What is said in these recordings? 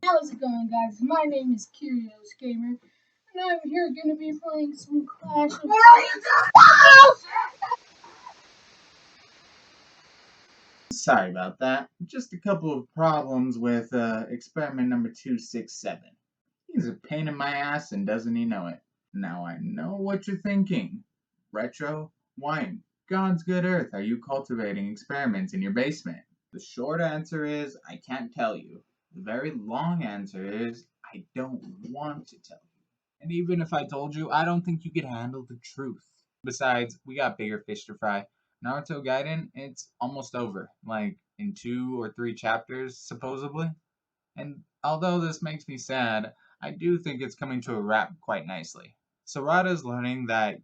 How's it going, guys? My name is Curious Gamer, and I'm here going to be playing some Clash of Clans. Sorry about that. Just a couple of problems with experiment number 267. He's a pain in my ass and doesn't he know it? Now I know what you're thinking. Retro, why in God's good earth are you cultivating experiments in your basement? The short answer is I can't tell you. The very long answer is I don't want to tell you. And even if I told you, I don't think you could handle the truth. Besides, we got bigger fish to fry. Naruto Gaiden, it's almost over, like in 2 or 3 chapters, supposedly. And although this makes me sad, I do think it's coming to a wrap quite nicely. Sarada's learning that,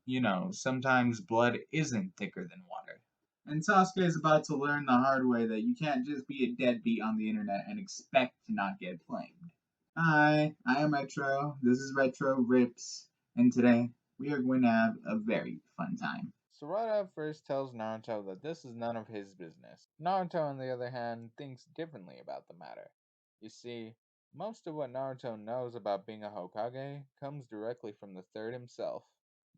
sometimes blood isn't thicker than water. And Sasuke is about to learn the hard way that you can't just be a deadbeat on the internet and expect to not get flamed. Hi, I am Retro. This is Retro Rips, and today we are going to have a very fun time. Sarada first tells Naruto that this is none of his business. Naruto, on the other hand, thinks differently about the matter. You see, most of what Naruto knows about being a Hokage comes directly from the third himself.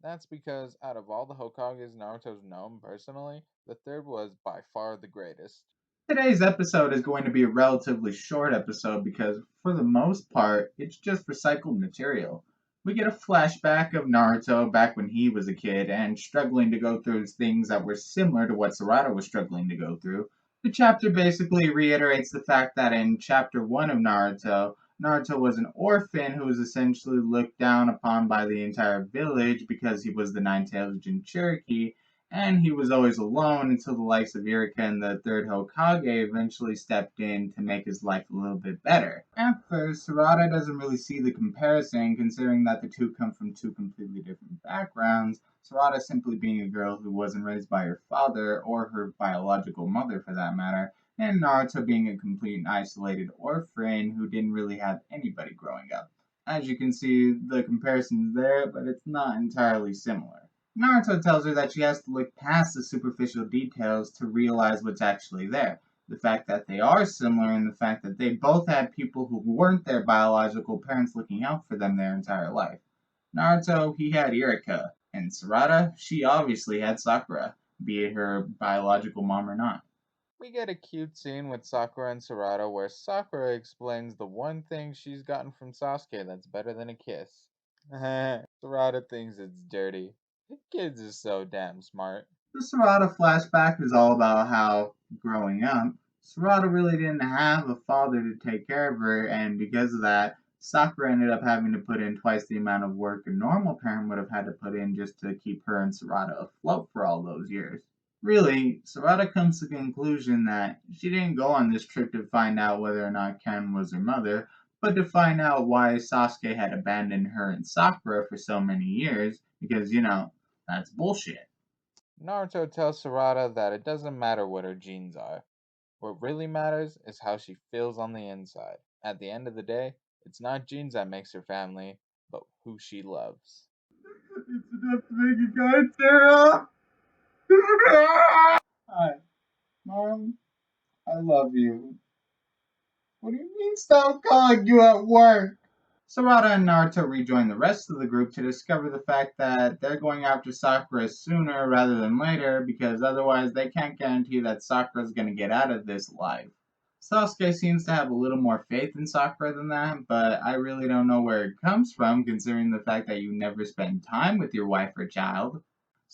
That's because out of all the Hokages Naruto's known personally, the third was by far the greatest. Today's episode is going to be a relatively short episode because, for the most part, it's just recycled material. We get a flashback of Naruto back when he was a kid and struggling to go through things that were similar to what Sarada was struggling to go through. The chapter basically reiterates the fact that in chapter 1 of Naruto, Naruto was an orphan who was essentially looked down upon by the entire village because he was the nine-tailed Jinchuriki, and he was always alone until the likes of Irika and the third Hokage eventually stepped in to make his life a little bit better. At first, Sarada doesn't really see the comparison, considering that the two come from two completely different backgrounds. Sarada simply being a girl who wasn't raised by her father, or her biological mother for that matter, and Naruto being a complete and isolated orphan who didn't really have anybody growing up. As you can see, the comparison's there, but it's not entirely similar. Naruto tells her that she has to look past the superficial details to realize what's actually there. The fact that they are similar and the fact that they both had people who weren't their biological parents looking out for them their entire life. Naruto, he had Irika, and Sarada, she obviously had Sakura, be it her biological mom or not. We get a cute scene with Sakura and Sarada where Sakura explains the one thing she's gotten from Sasuke that's better than a kiss. Sarada thinks it's dirty. The kids are so damn smart. The Sarada flashback is all about how, growing up, Sarada really didn't have a father to take care of her, and because of that, Sakura ended up having to put in twice the amount of work a normal parent would have had to put in just to keep her and Sarada afloat for all those years. Really, Sarada comes to the conclusion that she didn't go on this trip to find out whether or not Ken was her mother, but to find out why Sasuke had abandoned her and Sakura for so many years, because, that's bullshit. Naruto tells Sarada that it doesn't matter what her genes are. What really matters is how she feels on the inside. At the end of the day, it's not genes that makes her family, but who she loves. It's enough to make a guy tear up. Hi, Mom. I love you. What do you mean stop calling you at work? Sarada and Naruto rejoin the rest of the group to discover the fact that they're going after Sakura sooner rather than later because otherwise they can't guarantee that Sakura's gonna get out of this alive. Sasuke seems to have a little more faith in Sakura than that, but I really don't know where it comes from considering the fact that you never spend time with your wife or child.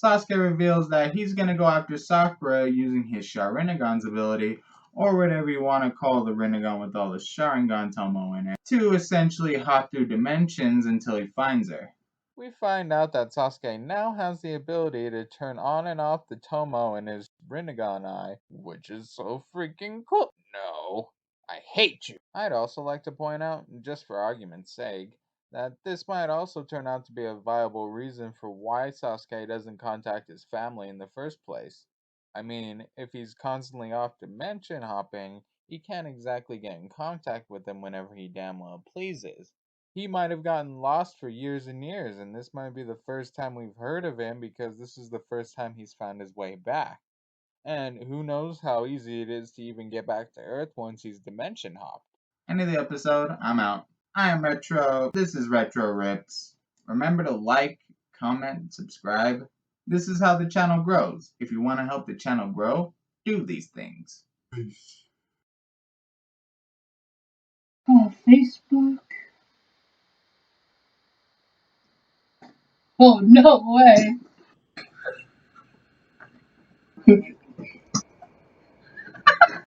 Sasuke reveals that he's gonna go after Sakura using his Sharingan's ability, or whatever you want to call the Rinnegan with all the Sharingan Tomo in it, to essentially hop through dimensions until he finds her. We find out that Sasuke now has the ability to turn on and off the Tomo in his Rinnegan eye, which is so freaking cool. No, I hate you. I'd also like to point out, just for argument's sake, that this might also turn out to be a viable reason for why Sasuke doesn't contact his family in the first place. I mean, if he's constantly off dimension hopping, he can't exactly get in contact with them whenever he damn well pleases. He might have gotten lost for years and years, and this might be the first time we've heard of him because this is the first time he's found his way back. And who knows how easy it is to even get back to Earth once he's dimension hopped. End of the episode. I'm out. I am Retro. This is Retro Rips. Remember to like, comment, subscribe. This is how the channel grows. If you want to help the channel grow, do these things. Peace. Facebook. Oh, no way.